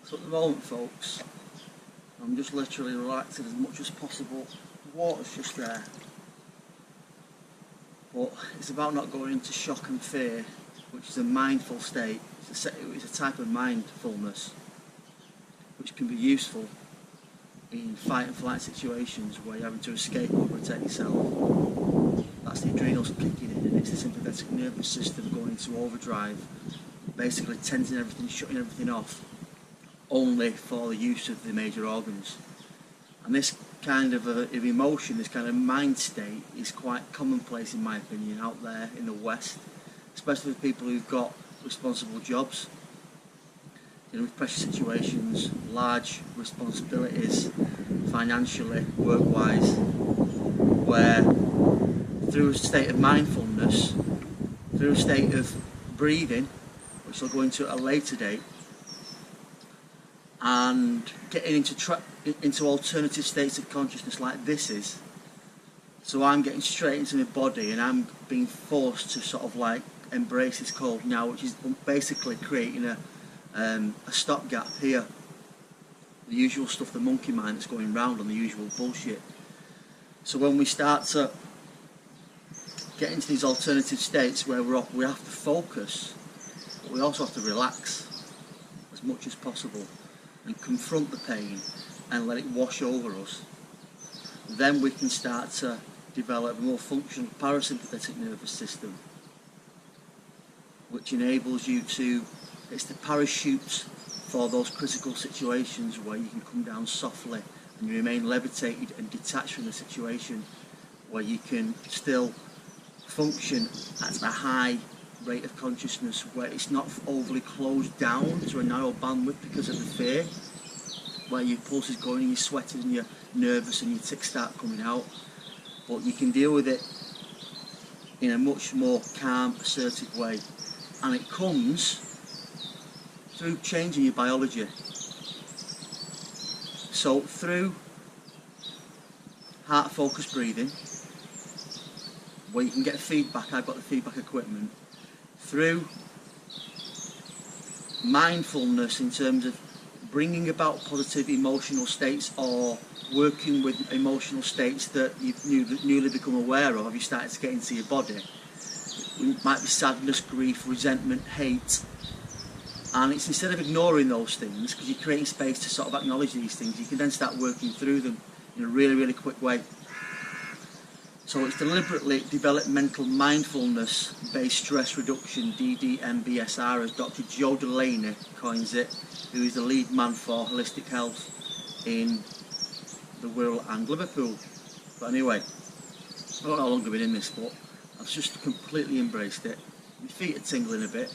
So at the moment, folks, I'm just literally relaxing as much as possible. The water's just there. But it's about not going into shock and fear, which is a mindful state. It's a type of mindfulness which can be useful in fight and flight situations where you're having to escape or protect yourself. That's the adrenals kicking in, and it's the sympathetic nervous system going into overdrive, basically tensing everything, shutting everything off, only for the use of the major organs. And this kind of emotion, this kind of mind state, is quite commonplace in my opinion out there in the West, especially with people who've got responsible jobs, with pressure situations, large responsibilities, financially, work-wise, where through a state of mindfulness, through a state of breathing, which I'll go into at a later date, and getting into alternative states of consciousness like this is. So I'm getting straight into my body and I'm being forced to sort of like embrace this cold now, which is basically creating a stopgap here. The usual stuff, the monkey mind that's going round on the usual bullshit. So when we start to get into these alternative states where we have to focus, but we also have to relax as much as possible and confront the pain and let it wash over us, then we can start to develop a more functional parasympathetic nervous system, which enables you to, it's the parachute for those critical situations where you can come down softly and you remain levitated and detached from the situation, where you can still function at a high rate of consciousness, where it's not overly closed down to a narrow bandwidth because of the fear, where your pulse is going and you're sweating and you're nervous and your tics start coming out. But you can deal with it in a much more calm, assertive way, and it comes through changing your biology. So through heart focused breathing, where you can get feedback, I've got the feedback equipment, through mindfulness in terms of bringing about positive emotional states or working with emotional states that you've newly become aware of, you started to get into your body. It might be sadness, grief, resentment, hate, and it's instead of ignoring those things, because you're creating space to sort of acknowledge these things, you can then start working through them in a really, really quick way. So it's deliberately developmental mindfulness based stress reduction, DDMBSR, as Dr. Joe Delaney coins it, who is the lead man for holistic health in the world and Liverpool. But anyway, I don't know how long I've been in this, but I've just completely embraced it. My feet are tingling a bit.